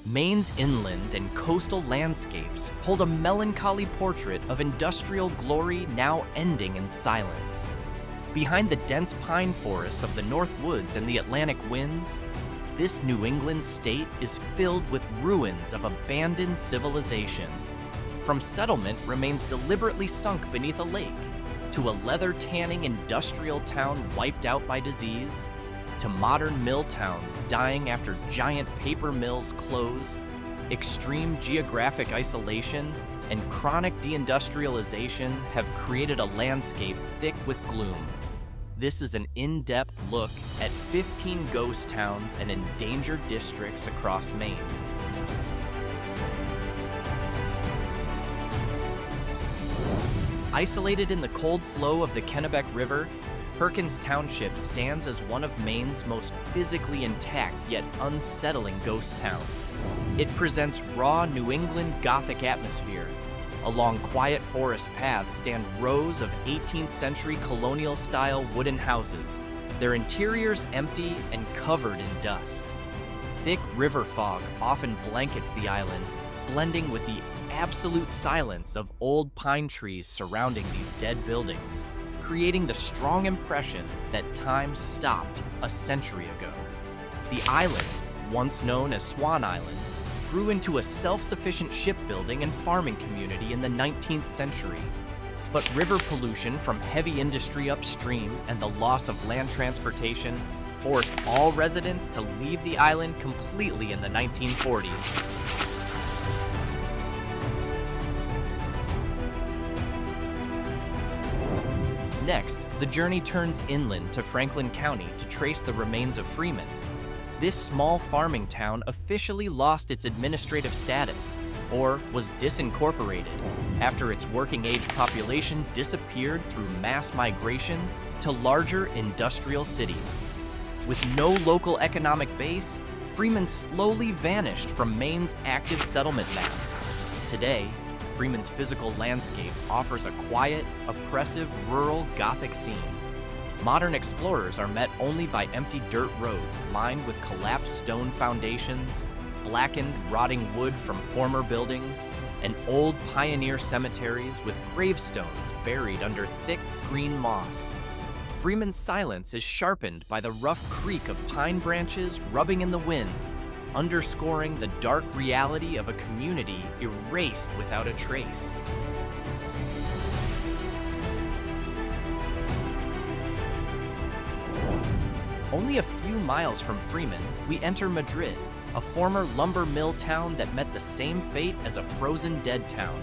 Maine's inland and coastal landscapes hold a melancholy portrait of industrial glory now ending in silence. Behind the dense pine forests of the North Woods and the Atlantic winds, this New England state is filled with ruins of abandoned civilization. From settlement remains deliberately sunk beneath a lake, to a leather-tanning industrial town wiped out by disease, to modern mill towns dying after giant paper mills closed, extreme geographic isolation, and chronic deindustrialization have created a landscape thick with gloom. This is an in-depth look at 15 ghost towns and endangered districts across Maine. Isolated in the cold flow of the Kennebec River, Perkins Township stands as one of Maine's most physically intact yet unsettling ghost towns. It presents raw New England Gothic atmosphere. Along quiet forest paths stand rows of 18th century colonial-style wooden houses, their interiors empty and covered in dust. Thick river fog often blankets the island, blending with the absolute silence of old pine trees surrounding these dead buildings, creating the strong impression that time stopped a century ago. The island, once known as Swan Island, grew into a self-sufficient shipbuilding and farming community in the 19th century. But river pollution from heavy industry upstream and the loss of land transportation forced all residents to leave the island completely in the 1940s. Next, the journey turns inland to Franklin County to trace the remains of Freeman. This small farming town officially lost its administrative status, or was disincorporated, after its working-age population disappeared through mass migration to larger industrial cities. With no local economic base, Freeman slowly vanished from Maine's active settlement map. Today, Freeman's physical landscape offers a quiet, oppressive, rural Gothic scene. Modern explorers are met only by empty dirt roads lined with collapsed stone foundations, blackened, rotting wood from former buildings, and old pioneer cemeteries with gravestones buried under thick green moss. Freeman's silence is sharpened by the rough creak of pine branches rubbing in the wind, underscoring the dark reality of a community erased without a trace. Only a few miles from Freeman, we enter Madrid, a former lumber mill town that met the same fate as a frozen dead town.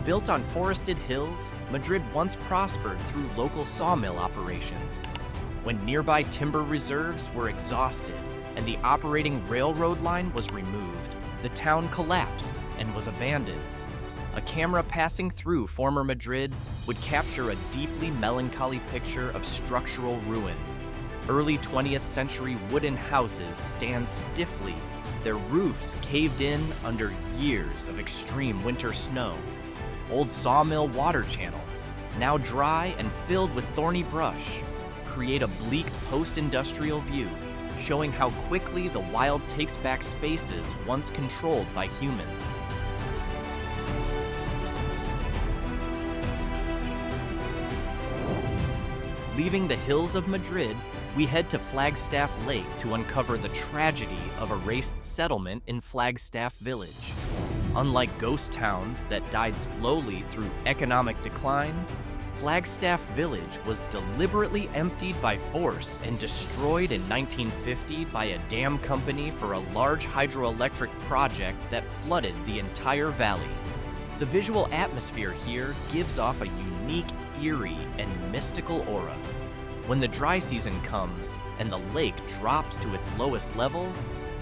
Built on forested hills, Madrid once prospered through local sawmill operations. When nearby timber reserves were exhausted and the operating railroad line was removed, the town collapsed and was abandoned. A camera passing through former Madrid would capture a deeply melancholy picture of structural ruin. Early 20th century wooden houses stand stiffly, their roofs caved in under years of extreme winter snow. Old sawmill water channels, now dry and filled with thorny brush, create a bleak post-industrial view, showing how quickly the wild takes back spaces once controlled by humans. Leaving the hills of Madrid, we head to Flagstaff Lake to uncover the tragedy of erased settlement in Flagstaff Village. Unlike ghost towns that died slowly through economic decline, Flagstaff Village was deliberately emptied by force and destroyed in 1950 by a dam company for a large hydroelectric project that flooded the entire valley. The visual atmosphere here gives off a unique, eerie, and mystical aura. When the dry season comes and the lake drops to its lowest level,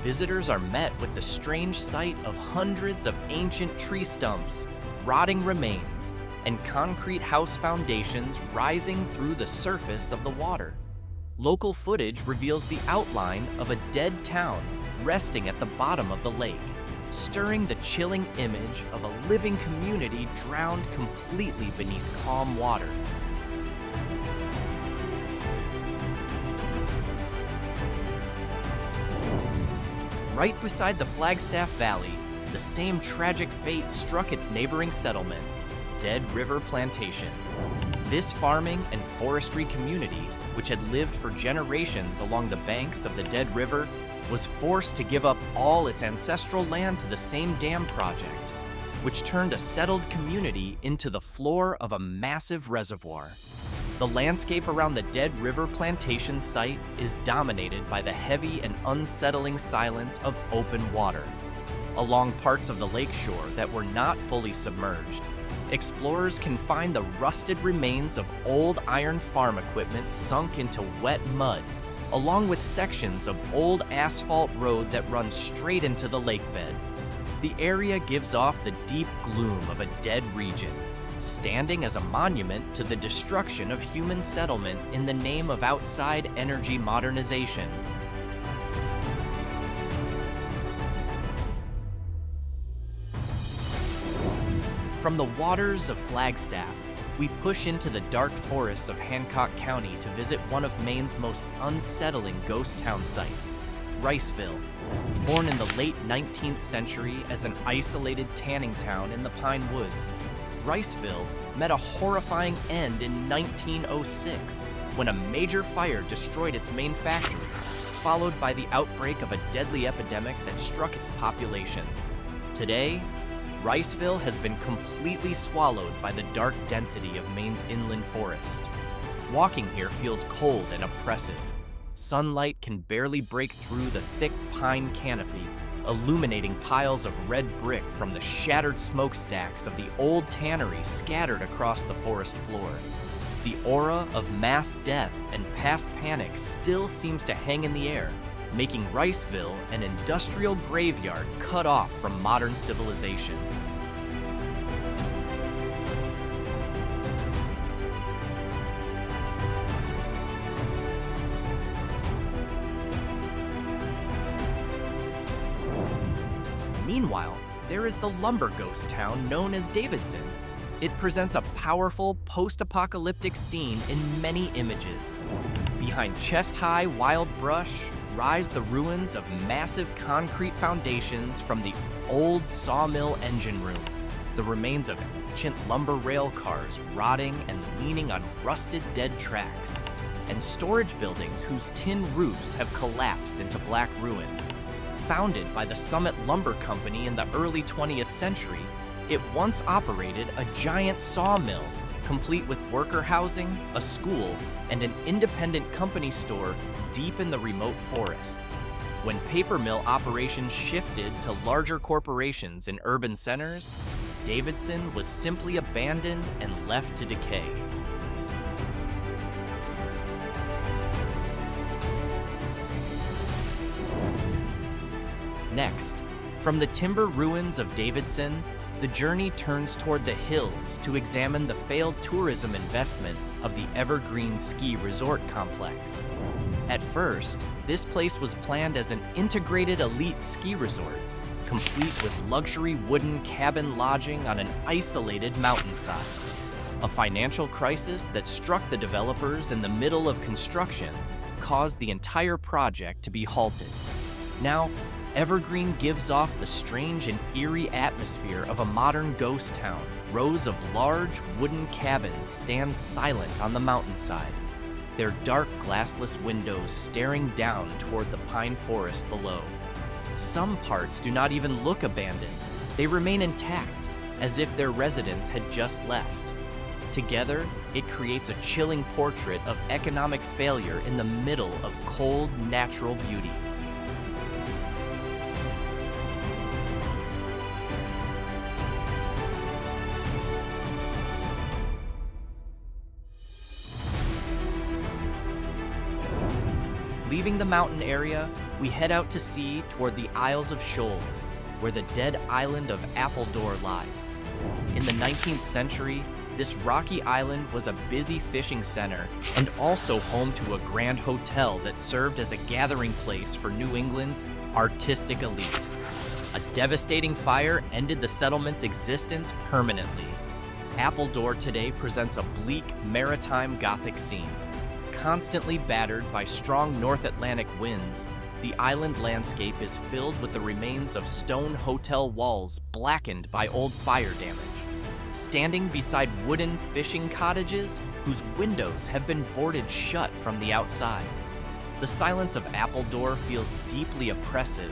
visitors are met with the strange sight of hundreds of ancient tree stumps, rotting remains, and concrete house foundations rising through the surface of the water. Local footage reveals the outline of a dead town resting at the bottom of the lake, stirring the chilling image of a living community drowned completely beneath calm water. Right beside the Flagstaff Valley, the same tragic fate struck its neighboring settlement, Dead River Plantation. This farming and forestry community, which had lived for generations along the banks of the Dead River, was forced to give up all its ancestral land to the same dam project, which turned a settled community into the floor of a massive reservoir. The landscape around the Dead River Plantation site is dominated by the heavy and unsettling silence of open water. Along parts of the lakeshore that were not fully submerged, explorers can find the rusted remains of old iron farm equipment sunk into wet mud, along with sections of old asphalt road that runs straight into the lake bed. The area gives off the deep gloom of a dead region, standing as a monument to the destruction of human settlement in the name of outside energy modernization. From the waters of Flagstaff, we push into the dark forests of Hancock County to visit one of Maine's most unsettling ghost town sites, Riceville. Born in the late 19th century as an isolated tanning town in the Pine Woods, Riceville met a horrifying end in 1906 when a major fire destroyed its main factory, followed by the outbreak of a deadly epidemic that struck its population. Today, Riceville has been completely swallowed by the dark density of Maine's inland forest. Walking here feels cold and oppressive. Sunlight can barely break through the thick pine canopy, illuminating piles of red brick from the shattered smokestacks of the old tannery scattered across the forest floor. The aura of mass death and past panic still seems to hang in the air, making Riceville an industrial graveyard cut off from modern civilization. Meanwhile, there is the lumber ghost town known as Davidson. It presents a powerful post-apocalyptic scene in many images. Behind chest-high wild brush rise the ruins of massive concrete foundations from the old sawmill engine room, the remains of ancient lumber rail cars rotting and leaning on rusted dead tracks, and storage buildings whose tin roofs have collapsed into black ruin. Founded by the Summit Lumber Company in the early 20th century, it once operated a giant sawmill, complete with worker housing, a school, and an independent company store deep in the remote forest. When paper mill operations shifted to larger corporations in urban centers, Davidson was simply abandoned and left to decay. Next, from the timber ruins of Davidson, the journey turns toward the hills to examine the failed tourism investment of the Evergreen ski resort complex. At first, this place was planned as an integrated elite ski resort, complete with luxury wooden cabin lodging on an isolated mountainside. A financial crisis that struck the developers in the middle of construction caused the entire project to be halted. Now, Evergreen gives off the strange and eerie atmosphere of a modern ghost town. Rows of large wooden cabins stand silent on the mountainside, their dark glassless windows staring down toward the pine forest below. Some parts do not even look abandoned. They remain intact, as if their residents had just left. Together, it creates a chilling portrait of economic failure in the middle of cold, natural beauty. Leaving the mountain area, we head out to sea toward the Isles of Shoals, where the dead island of Appledore lies. In the 19th century, this rocky island was a busy fishing center and also home to a grand hotel that served as a gathering place for New England's artistic elite. A devastating fire ended the settlement's existence permanently. Appledore today presents a bleak maritime Gothic scene. Constantly battered by strong North Atlantic winds, the island landscape is filled with the remains of stone hotel walls blackened by old fire damage, standing beside wooden fishing cottages whose windows have been boarded shut from the outside. The silence of Appledore feels deeply oppressive,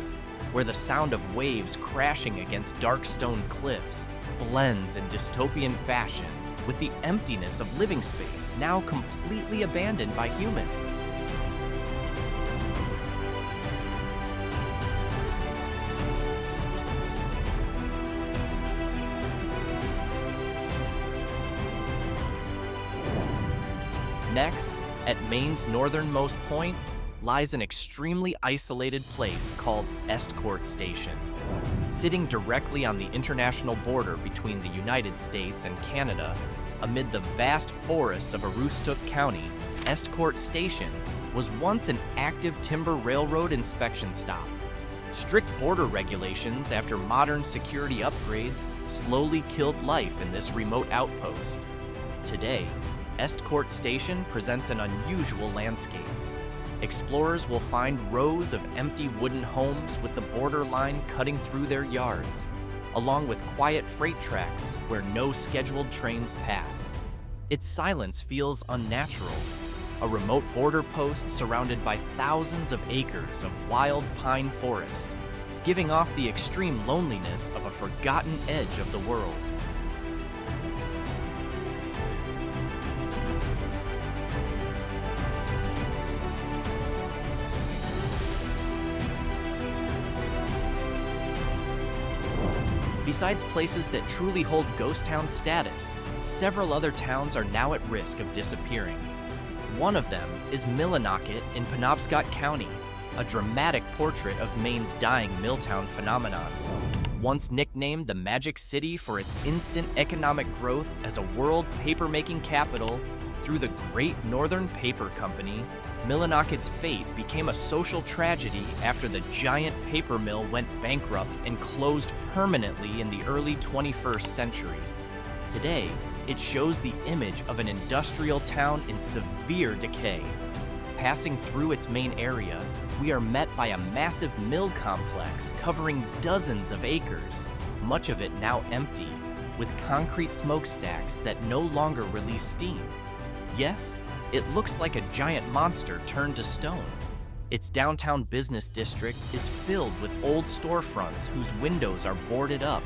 where the sound of waves crashing against dark stone cliffs blends in dystopian fashion with the emptiness of living space now completely abandoned by humans. Next, at Maine's northernmost point, lies an extremely isolated place called Estcourt Station. Sitting directly on the international border between the United States and Canada, amid the vast forests of Aroostook County, Estcourt Station was once an active timber railroad inspection stop. Strict border regulations after modern security upgrades slowly killed life in this remote outpost. Today, Estcourt Station presents an unusual landscape. Explorers will find rows of empty wooden homes with the border line cutting through their yards, along with quiet freight tracks where no scheduled trains pass. Its silence feels unnatural, a remote border post surrounded by thousands of acres of wild pine forest, giving off the extreme loneliness of a forgotten edge of the world. Besides places that truly hold ghost town status, several other towns are now at risk of disappearing. One of them is Millinocket in Penobscot County, a dramatic portrait of Maine's dying milltown phenomenon. Once nicknamed the Magic City for its instant economic growth as a world paper-making capital through the Great Northern Paper Company, Millinocket's fate became a social tragedy after the giant paper mill went bankrupt and closed permanently in the early 21st century. Today, it shows the image of an industrial town in severe decay. Passing through its main area, we are met by a massive mill complex covering dozens of acres, much of it now empty, with concrete smokestacks that no longer release steam. Yes, it looks like a giant monster turned to stone. Its downtown business district is filled with old storefronts whose windows are boarded up,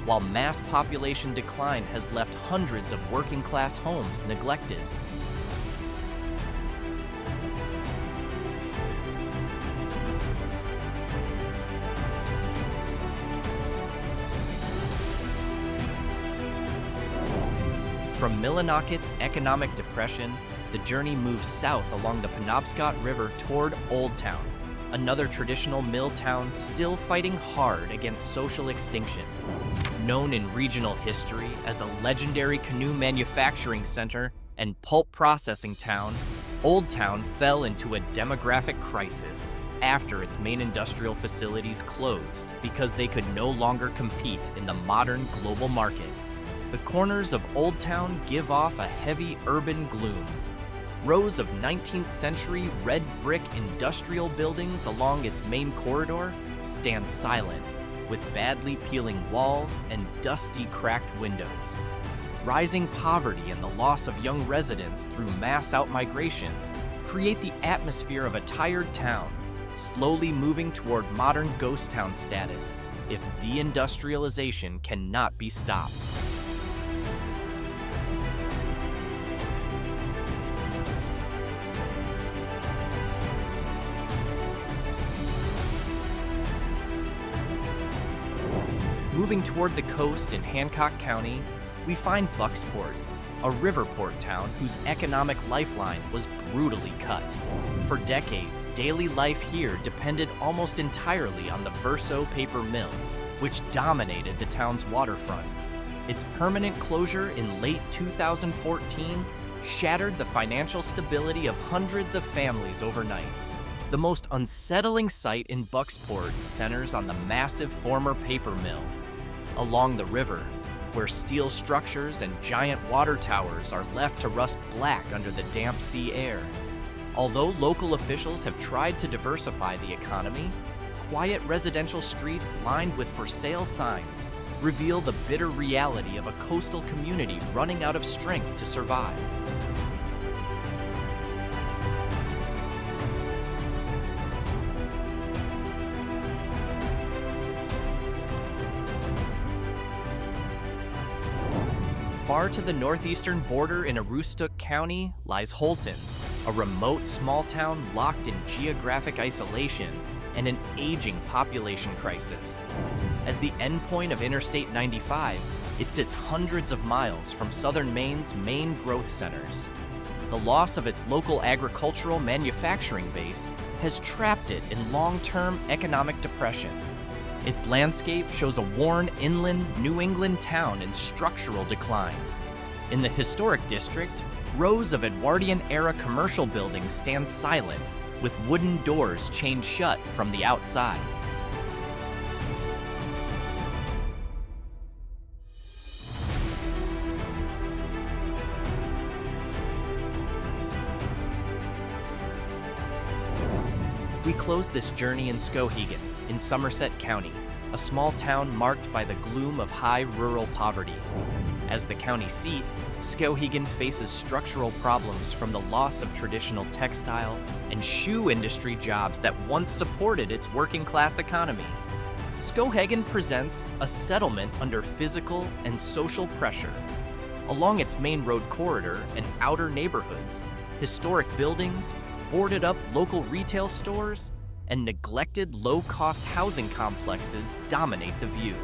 while mass population decline has left hundreds of working-class homes neglected. From Millinocket's economic depression, the journey moves south along the Penobscot River toward Old Town, another traditional mill town still fighting hard against social extinction. Known in regional history as a legendary canoe manufacturing center and pulp processing town, Old Town fell into a demographic crisis after its main industrial facilities closed because they could no longer compete in the modern global market. The corners of Old Town give off a heavy urban gloom. Rows of 19th century red brick industrial buildings along its main corridor stand silent, with badly peeling walls and dusty, cracked windows. Rising poverty and the loss of young residents through mass outmigration create the atmosphere of a tired town, slowly moving toward modern ghost town status if deindustrialization cannot be stopped. Moving toward the coast in Hancock County, we find Bucksport, a river port town whose economic lifeline was brutally cut. For decades, daily life here depended almost entirely on the Verso paper mill, which dominated the town's waterfront. Its permanent closure in late 2014 shattered the financial stability of hundreds of families overnight. The most unsettling sight in Bucksport centers on the massive former paper mill. Along the river, where steel structures and giant water towers are left to rust black under the damp sea air. Although local officials have tried to diversify the economy, quiet residential streets lined with for sale signs reveal the bitter reality of a coastal community running out of strength to survive. Far to the northeastern border in Aroostook County lies Houlton, a remote small town locked in geographic isolation and an aging population crisis. As the endpoint of Interstate 95, it sits hundreds of miles from southern Maine's main growth centers. The loss of its local agricultural manufacturing base has trapped it in long-term economic depression. Its landscape shows a worn inland New England town in structural decline. In the historic district, rows of Edwardian-era commercial buildings stand silent, with wooden doors chained shut from the outside. We close this journey in Skowhegan, in Somerset County, a small town marked by the gloom of high rural poverty. As the county seat, Skowhegan faces structural problems from the loss of traditional textile and shoe industry jobs that once supported its working-class economy. Skowhegan presents a settlement under physical and social pressure. Along its main road corridor and outer neighborhoods, historic buildings, boarded-up local retail stores, and neglected low-cost housing complexes dominate the view.